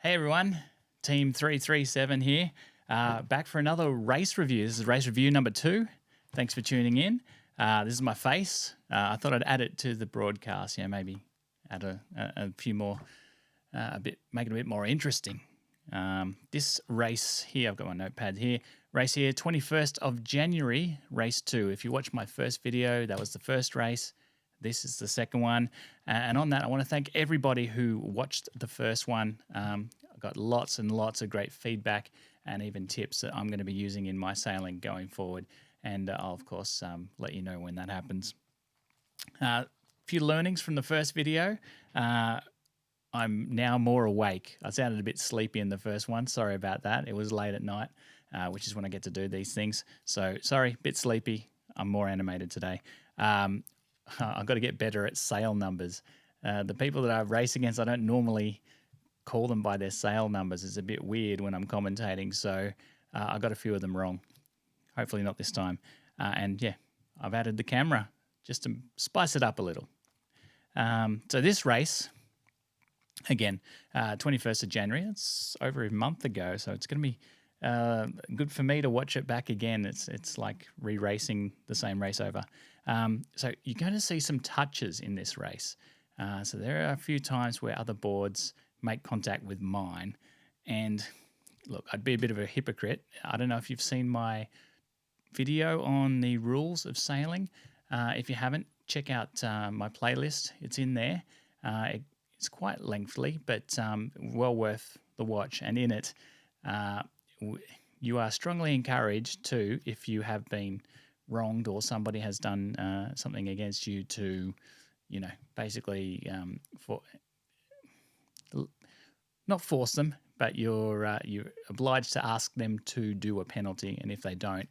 Hey everyone, Team 337 here, back for another race review. This is race review number 2. Thanks for tuning in. This is my face. I thought I'd add it to the broadcast, maybe add a few more, make it a bit more interesting. This race here, I've got my notepad here, race here, 21st of January, race 2. If you watched my first video, that was the first race. This is the second one. And on that, I want to thank everybody who watched the first one. I got lots and lots of great feedback and even tips that I'm going to be using in my sailing going forward. And I'll, of course, let you know when that happens. A few learnings from the first video. I'm now more awake. I sounded a bit sleepy in the first one. Sorry about that. It was late at night, which is when I get to do these things. So sorry, a bit sleepy. I'm more animated today. I've got to get better at sail numbers. The people that I race against, I don't normally call them by their sail numbers. It's a bit weird when I'm commentating, so I got a few of them wrong. Hopefully not this time. And yeah, I've added the camera just to spice it up a little. So this race, again, 21st of January, it's over a month ago, so it's going to be good for me to watch it back again. It's like re-racing the same race over. So you're going to see some touches in this race. So there are a few times where other boards make contact with mine. And look, I'd be a bit of a hypocrite. I don't know if you've seen my video on the rules of sailing. If you haven't, check out my playlist. It's in there. It's quite lengthy, but well worth the watch. And in it, you are strongly encouraged to, if you have been wronged or somebody has done something against you, to, basically not force them, but you're obliged to ask them to do a penalty, and if they don't,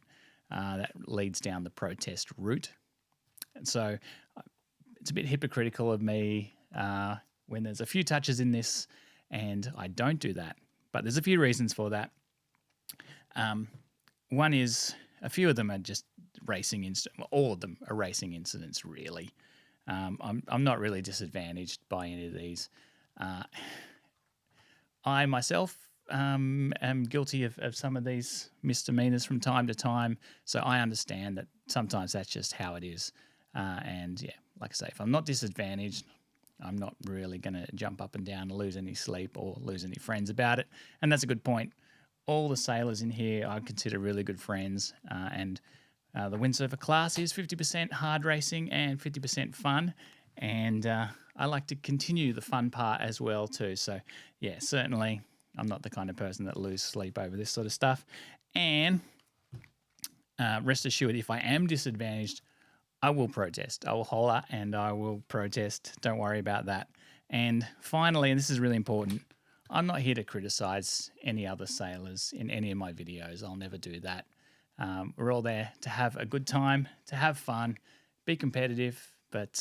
that leads down the protest route. And so it's a bit hypocritical of me when there's a few touches in this and I don't do that, but there's a few reasons for that. One is a few of them are just racing incidents. All of them are racing incidents, really. I'm not really disadvantaged by any of these. I myself am guilty of some of these misdemeanors from time to time, so I understand that sometimes that's just how it is. And yeah, like I say, if I'm not disadvantaged, I'm not really going to jump up and down and lose any sleep or lose any friends about it. And that's a good point. All the sailors in here I consider really good friends, and the Windsurfer class is 50% hard racing and 50% fun, and I like to continue the fun part as well too. So yeah, certainly I'm not the kind of person that lose sleep over this sort of stuff. And rest assured, if I am disadvantaged, I will protest. I will holler and I will protest. Don't worry about that. And finally, and this is really important, I'm not here to criticize any other sailors in any of my videos. I'll never do that. We're all there to have a good time, to have fun, be competitive. But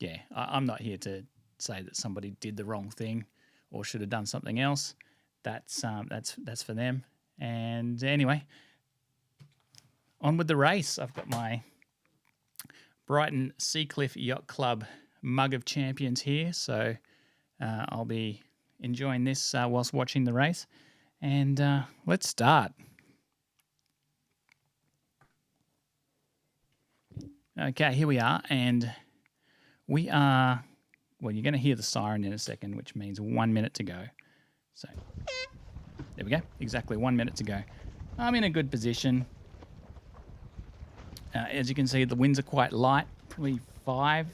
yeah, I'm not here to say that somebody did the wrong thing or should have done something else. That's for them. And anyway, on with the race. I've got my Brighton Seacliff Yacht Club Mug of Champions here, so I'll be enjoying this whilst watching the race. And let's start. Okay, here we are, and we are, well, you're going to hear the siren in a second, which means 1 minute to go. So there we go, exactly 1 minute to go. I'm in a good position. As you can see, the winds are quite light, probably 5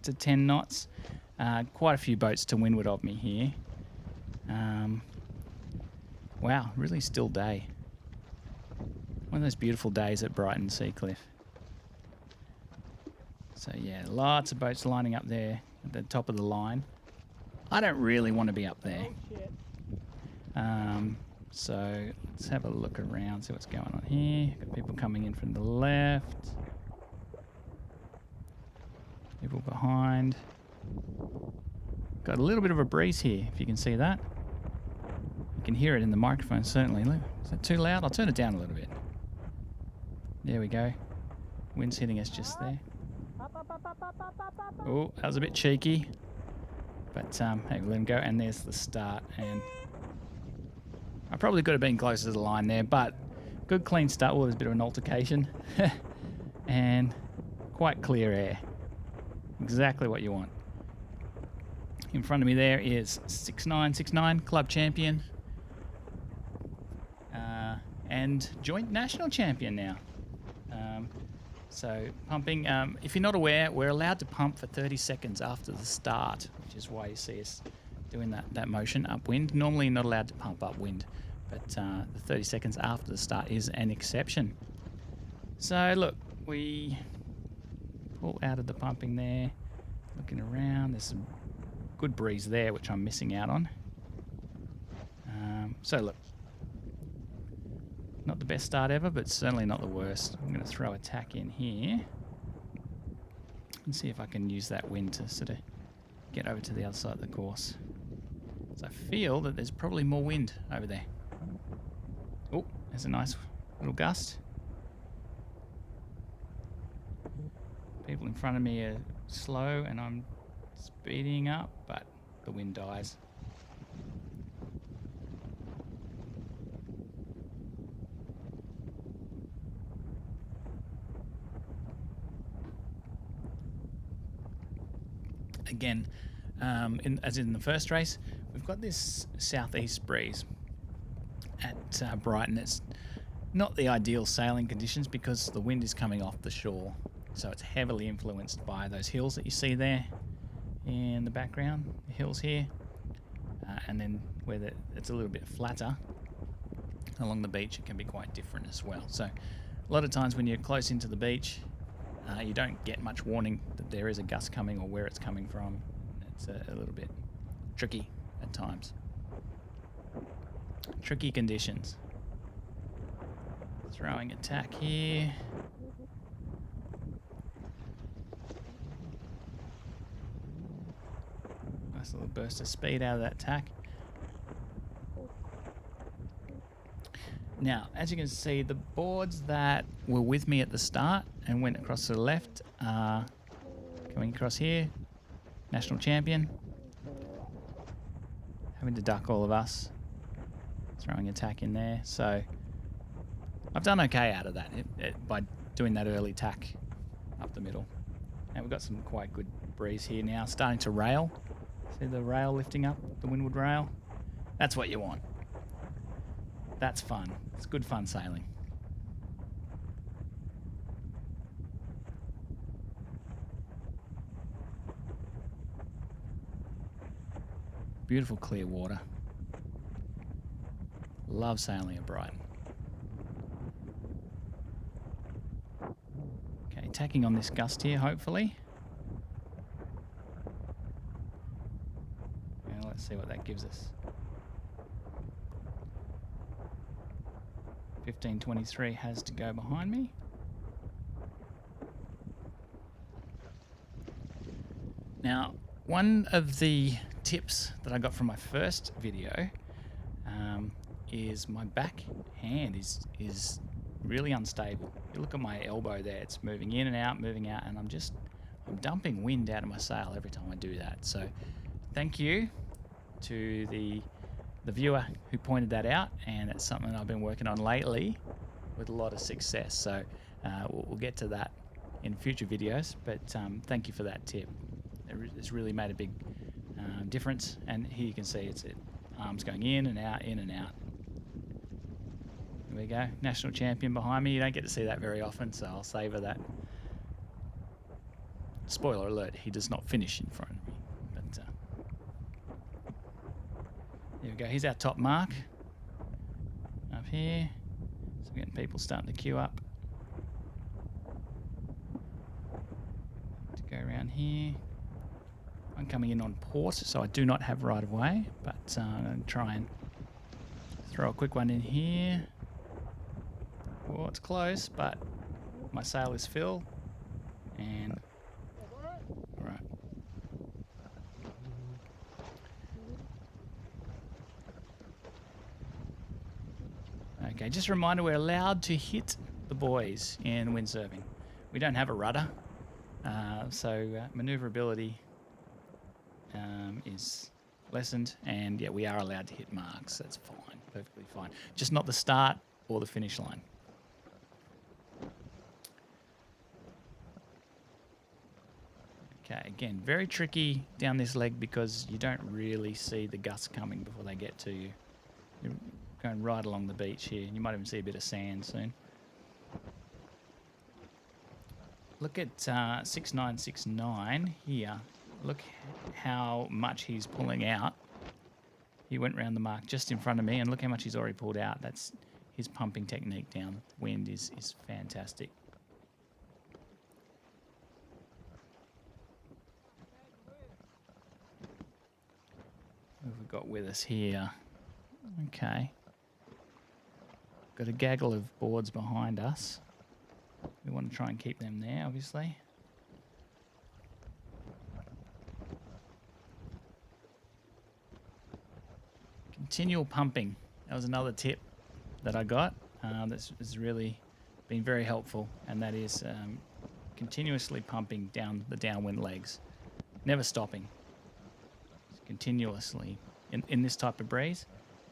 to 10 knots. Quite a few boats to windward of me here. Wow, really still day. One of those beautiful days at Brighton Seacliff. So yeah, lots of boats lining up there at the top of the line. I don't really want to be up there. So let's have a look around, see what's going on here. Got people coming in from the left. People behind. Got a little bit of a breeze here, if you can see that. You can hear it in the microphone, certainly. Look, is that too loud? I'll turn it down a little bit. There we go. Wind's hitting us just there. Oh, that was a bit cheeky. But hey, we'll let him go, and there's the start. And I probably could have been closer to the line there, but good clean start. Well, there's a bit of an altercation. And quite clear air. Exactly what you want. In front of me there is 6969, club champion. And joint national champion now. So pumping, if you're not aware, we're allowed to pump for 30 seconds after the start, which is why you see us doing that motion upwind. Normally you're not allowed to pump upwind, but the 30 seconds after the start is an exception. So look, we pull out of the pumping there, looking around. There's some good breeze there, which I'm missing out on. So look, not the best start ever, but certainly not the worst. I'm going to throw a tack in here and see if I can use that wind to sort of get over to the other side of the course. So I feel that there's probably more wind over there. Oh, there's a nice little gust. People in front of me are slow and I'm speeding up, but the wind dies. Again, as in the first race, we've got this southeast breeze at Brighton. It's not the ideal sailing conditions because the wind is coming off the shore. So it's heavily influenced by those hills that you see there in the background, the hills here. And then where it's a little bit flatter along the beach, it can be quite different as well. So a lot of times when you're close into the beach, you don't get much warning that there is a gust coming or where it's coming from. It's a little bit tricky at times. Tricky conditions. Throwing a tack here. Nice little burst of speed out of that tack. Now, as you can see, the boards that were with me at the start and went across to the left are coming across here. National champion. Having to duck all of us. Throwing a tack in there. So I've done okay out of that by doing that early tack up the middle. And we've got some quite good breeze here now. Starting to rail. See the rail lifting up, the windward rail? That's what you want. That's fun. It's good fun sailing. Beautiful clear water. Love sailing at Brighton. Okay, tacking on this gust here, hopefully. And let's see what that gives us. 1523 has to go behind me. Now, one of the tips that I got from my first video is my back hand is really unstable. You look at my elbow there, it's moving in and out, moving out, and I'm dumping wind out of my sail every time I do that. So thank you to the viewer who pointed that out, and it's something I've been working on lately with a lot of success. So we'll get to that in future videos, but thank you for that tip. It's really made a big difference, and here you can see it's arms going in and out, in and out. There we go, national champion behind me. You don't get to see that very often, so I'll savour that. Spoiler alert, he does not finish in front of me. But there we go, here's our top mark up here. So we're getting people starting to queue up. To go around here. I'm coming in on port, so I do not have right of way, but I'm going to try and throw a quick one in here. Well, it's close, but my sail is fill, and right. Okay, just a reminder, we're allowed to hit the buoys in windsurfing. We don't have a rudder, so manoeuvrability is lessened, and yeah, we are allowed to hit marks. That's fine, perfectly fine. Just not the start or the finish line. Okay, again, very tricky down this leg because you don't really see the gusts coming before they get to you. You're going right along the beach here. You might even see a bit of sand soon. Look at 6969 here. Look how much he's pulling out. He went round the mark just in front of me, and look how much he's already pulled out. That's his pumping technique down wind is fantastic. What have we got with us here? Okay. Got a gaggle of boards behind us. We want to try and keep them there, obviously. Continual pumping. That was another tip that I got that's really been very helpful, and that is continuously pumping down the downwind legs. Never stopping. Just continuously. In this type of breeze,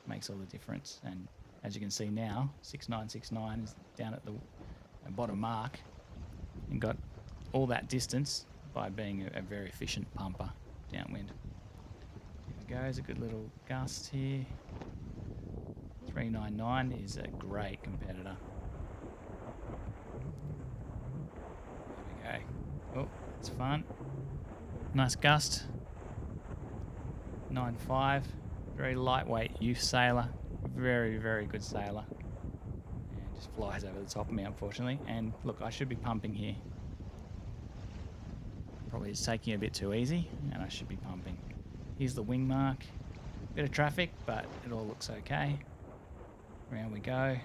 makes all the difference. And as you can see now, 6969 is down at the bottom mark and got all that distance by being a very efficient pumper downwind. Here we go, a good little gust here. 399 is a great competitor. There we go. Oh, it's fun. Nice gust. 9.5. Very lightweight youth sailor. Very, very good sailor. And just flies over the top of me, unfortunately. And look, I should be pumping here. Probably it's taking it a bit too easy, and I should be pumping. Here's the wing mark. Bit of traffic, but it all looks okay. Around we go.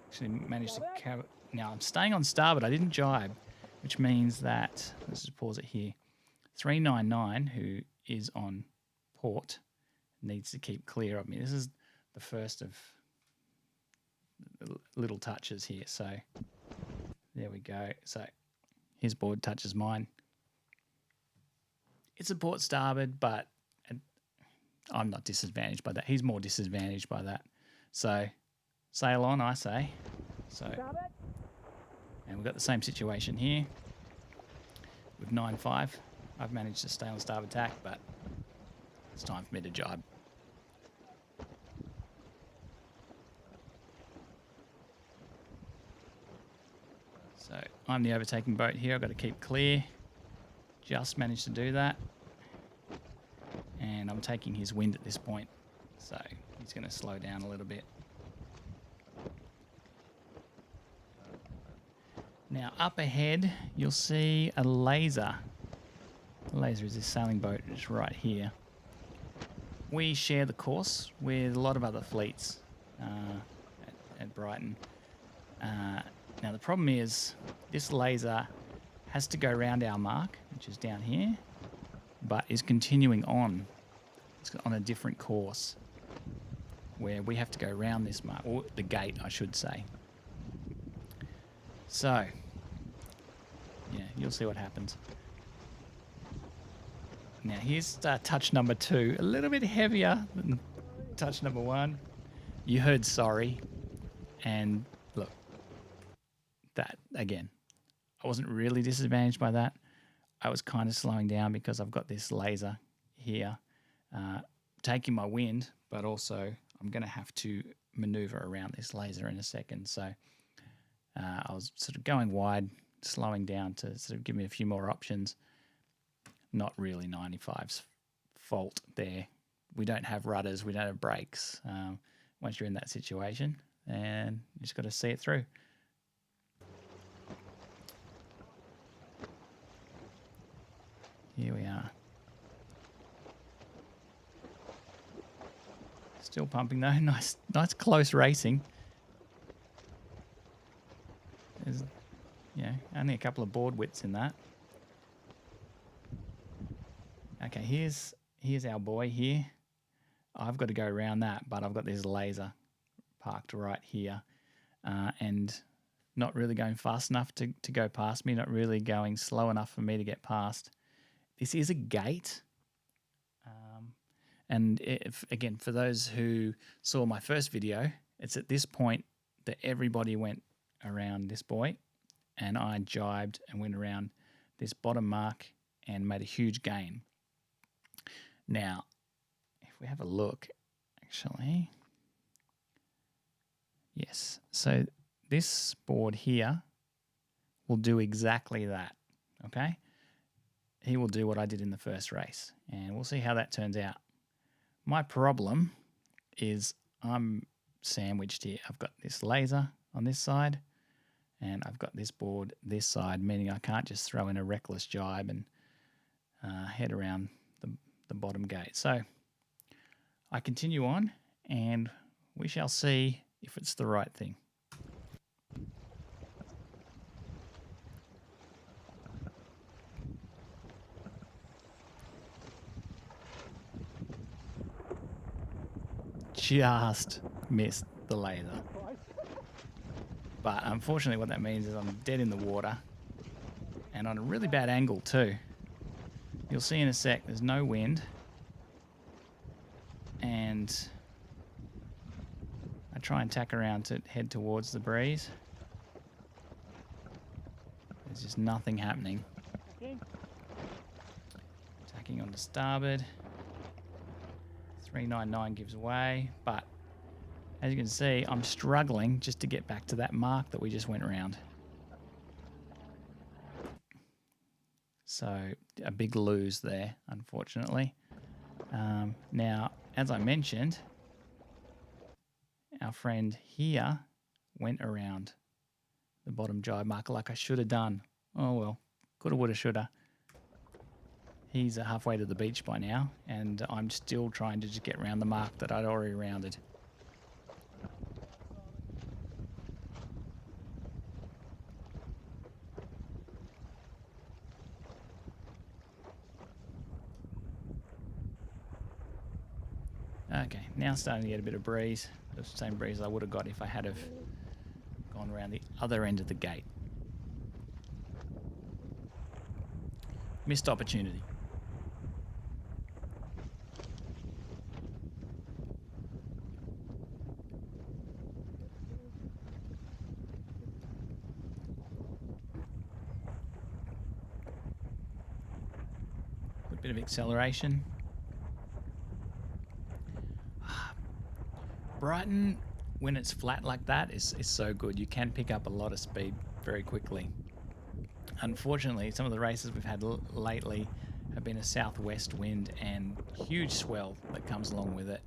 Actually managed to carry. Now I'm staying on starboard. I didn't jibe, which means that, let's just pause it here. 399, who is on port, needs to keep clear of me. This is the first of little touches here. So there we go. So his board touches mine. It's a port starboard, but I'm not disadvantaged by that. He's more disadvantaged by that. So sail on, I say. So, and we've got the same situation here with 9.5. I've managed to stay on starboard tack, but it's time for me to jibe. So I'm the overtaking boat here. I've got to keep clear. Just managed to do that. And I'm taking his wind at this point. So he's going to slow down a little bit. Now up ahead, you'll see a laser. The laser is this sailing boat just right here. We share the course with a lot of other fleets at Brighton. Now the problem is this laser has to go around our mark, which is down here, but is continuing on. It's on a different course where we have to go around this mark, or the gate, I should say. So, yeah, you'll see what happens. Now here's touch number 2, a little bit heavier than touch number 1. You heard sorry, and look, that again, I wasn't really disadvantaged by that. I was kind of slowing down because I've got this laser here taking my wind, but also I'm going to have to maneuver around this laser in a second. So I was sort of going wide, slowing down to sort of give me a few more options. Not really 95's fault there. We don't have rudders, we don't have brakes once you're in that situation, and you just got to see it through. Here we are. Still pumping though. Nice close racing. There's, only a couple of board widths in that. Okay, here's our buoy here. I've got to go around that, but I've got this laser parked right here, and not really going fast enough to go past me, not really going slow enough for me to get past. this is a gate. And again, for those who saw my first video, it's at this point that everybody went around this buoy, and I jibed and went around this bottom mark and made a huge gain. Now, if we have a look, actually, yes, so this board here will do exactly that, okay? He will do what I did in the first race, and we'll see how that turns out. My problem is I'm sandwiched here. I've got this laser on this side, and I've got this board this side, meaning I can't just throw in a reckless jibe and head around the bottom gate. So I continue on, and we shall see if it's the right thing. Just missed the laser. But unfortunately what that means is I'm dead in the water, and on a really bad angle too. You'll see in a sec there's no wind, and I try and tack around to head towards the breeze. There's just nothing happening. Tacking on to starboard. 399 gives way, but as you can see, I'm struggling just to get back to that mark that we just went around. So a big lose there, unfortunately. Now, as I mentioned, our friend here went around the bottom jibe marker like I should have done. Oh well, coulda, woulda, shoulda. He's halfway to the beach by now, and I'm still trying to just get around the mark that I'd already rounded. Okay, now starting to get a bit of breeze. The same breeze I would have got if I had have gone around the other end of the gate. Missed opportunity. A bit of acceleration. Brighton, when it's flat like that, is so good. You can pick up a lot of speed very quickly. Unfortunately, some of the races we've had lately have been a southwest wind and huge swell that comes along with it.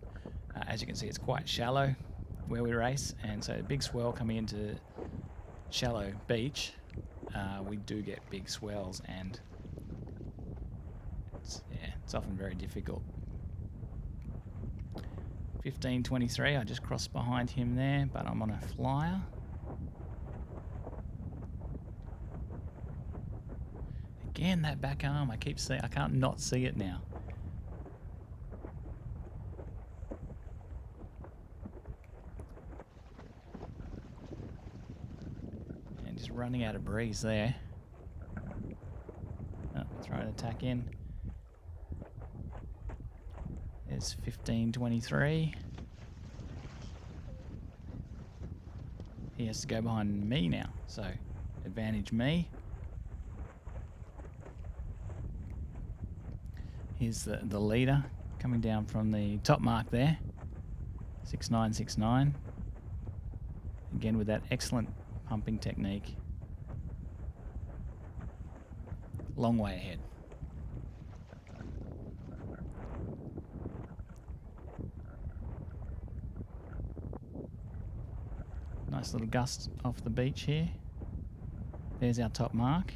As you can see, it's quite shallow where we race, and so a big swell coming into shallow beach, we do get big swells, and it's often very difficult. 1523, I just crossed behind him there, but I'm on a flyer. Again, that back arm, I keep seeing, I can't not see it now. And just running out of breeze there. Oh, throw an attack in. There's 1523. He has to go behind me now, so advantage me. Here's the leader coming down from the top mark there. 6969. Again with that excellent pumping technique. Long way ahead. Nice little gust off the beach here. There's our top mark.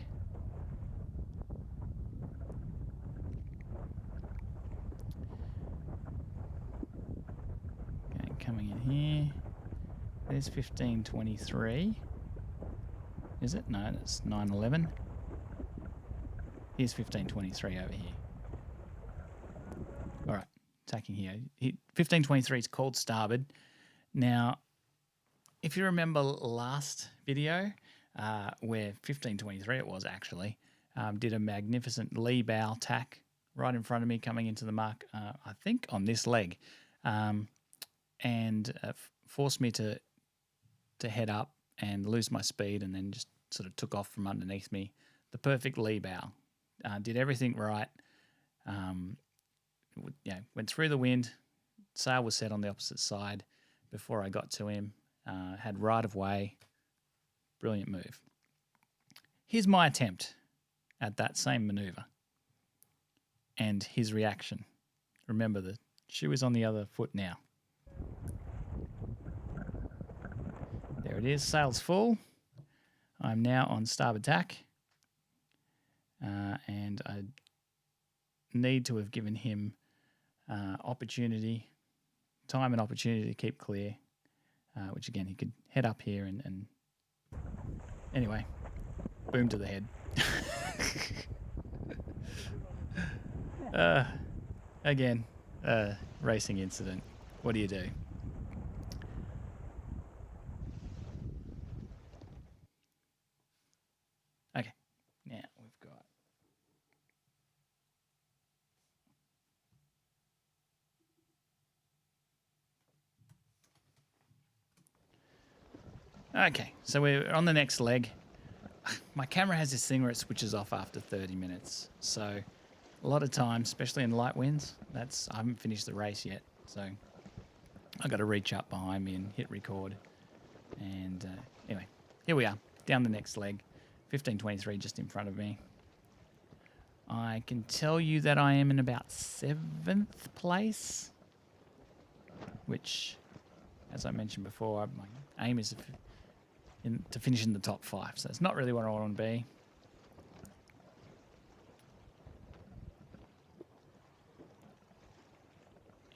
Okay, coming in here. There's 1523. Is it? No, that's 911. Here's 1523 over here. All right, tacking here. 1523 is called starboard. Now, if you remember last video, where 1523 it was actually, Did a magnificent lee bow tack right in front of me coming into the mark, I think on this leg, and forced me to head up and lose my speed, and then just sort of took off from underneath me. The perfect lee bow. Did everything right. Went through the wind. Sail was set on the opposite side before I got to him. Had right of way. Brilliant move. Here's my attempt at that same maneuver and his reaction. Remember, the shoe is on the other foot now. There it is, sails full. I'm now on starboard tack, and I need to have given him opportunity, time and opportunity to keep clear, which again, he could head up here and anyway, boom to the head. Again, racing incident. What do you do? Okay, now we've got okay, so we're on the next leg. My camera has this thing where it switches off after 30 minutes. So a lot of times, especially in light winds, I haven't finished the race yet. So I've got to reach up behind me and hit record. And anyway, here we are, down the next leg. 15:23 just in front of me. I can tell you that I am in about 7th place, which, as I mentioned before, my aim is to finish in the top 5. So it's not really where I want to be.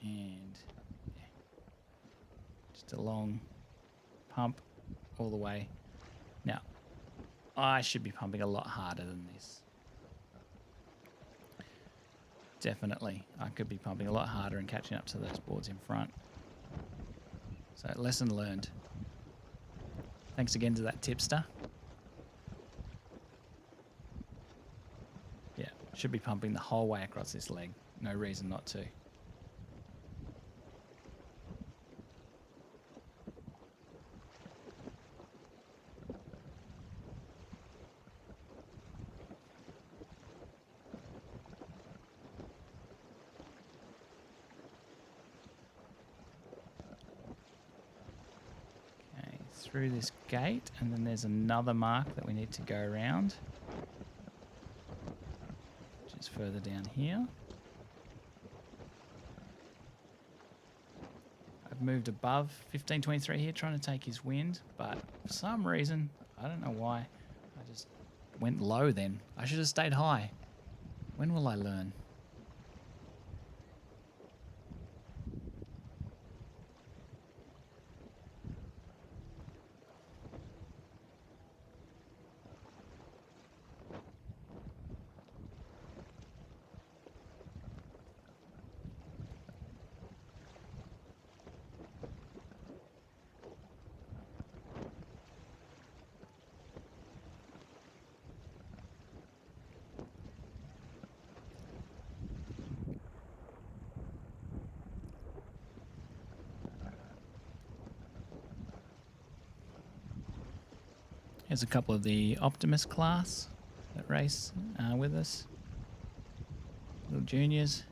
And yeah, just a long pump all the way. Now, I should be pumping a lot harder than this. Definitely, I could be pumping a lot harder and catching up to those boards in front. So, lesson learned. Thanks again to that tipster. Yeah, should be pumping the whole way across this leg. No reason not to. Through this gate, and then there's another mark that we need to go around, which is further down here. I've moved above 15:23 here, trying to take his wind, but for some reason, I don't know why, I just went low then. I should have stayed high. When will I learn? Here's a couple of the Optimus class that race with us. Little juniors.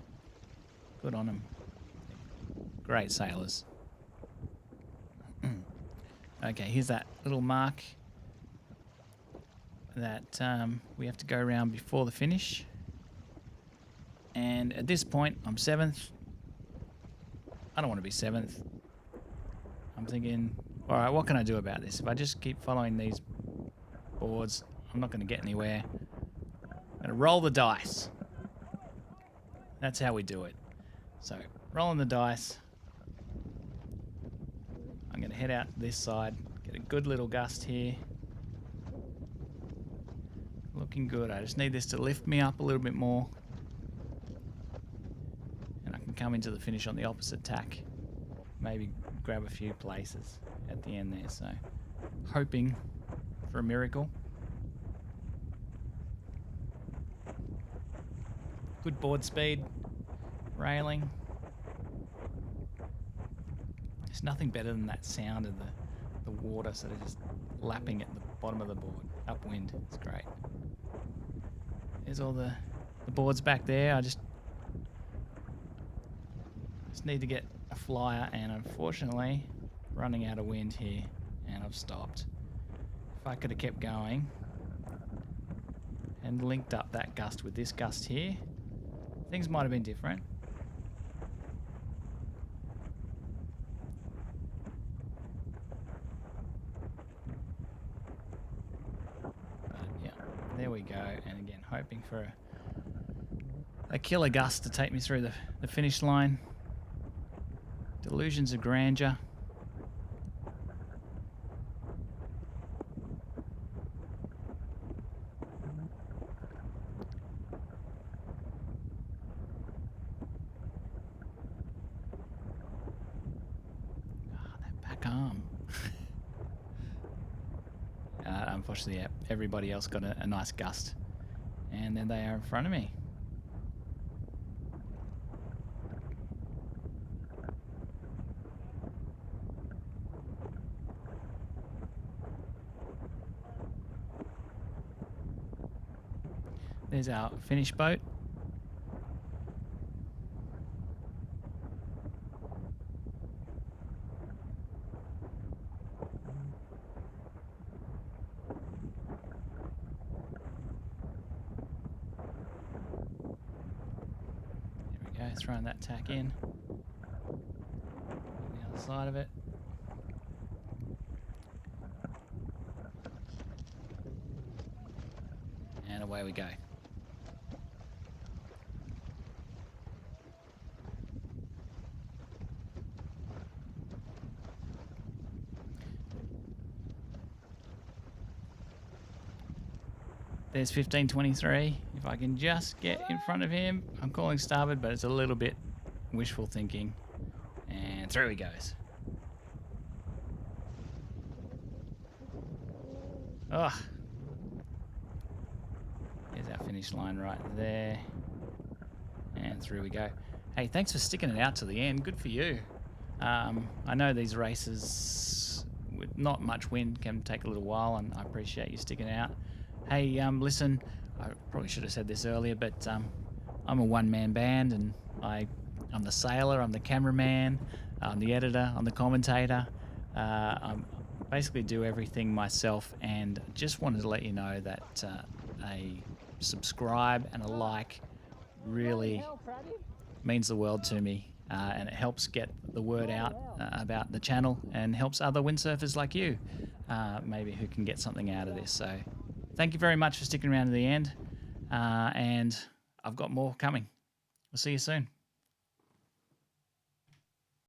Good on them. Great sailors. Okay, here's that little mark that we have to go around before the finish. And at this point, I'm 7th. I don't want to be 7th. I'm thinking, all right, what can I do about this? If I just keep following these boards, I'm not going to get anywhere. I'm going to roll the dice. That's how we do it. So, rolling the dice. I'm going to head out this side, get a good little gust here. Looking good. I just need this to lift me up a little bit more. And I can come into the finish on the opposite tack. Maybe grab a few places at the end there. So, hoping for a miracle. Good board speed, railing. There's nothing better than that sound of the water sort of just lapping at the bottom of the board, upwind. It's great. There's all the boards back there. I just need to get a flyer, and unfortunately running out of wind here, and I've stopped. If I could have kept going and linked up that gust with this gust here, things might have been different. But yeah, there we go. And again, hoping for a killer gust to take me through the finish line. Delusions of grandeur. Arm. Unfortunately, yeah, everybody else got a nice gust, and then they are in front of me. There's our finish boat. Throwing that tack in on the other side of it. And away we go. There's 1523. If I can just get in front of him, I'm calling starboard, but it's a little bit wishful thinking. And through he goes. Oh. Here's our finish line right there. And through we go. Hey, thanks for sticking it out to the end. Good for you. I know these races with not much wind can take a little while, and I appreciate you sticking out. Hey, listen, I probably should have said this earlier, but I'm a one-man band, and I'm the sailor, I'm the cameraman, I'm the editor, I'm the commentator. I basically do everything myself, and just wanted to let you know that a subscribe and a like really means the world to me, and it helps get the word out about the channel, and helps other windsurfers like you, maybe who can get something out of this. So thank you very much for sticking around to the end, and I've got more coming. We'll see you soon.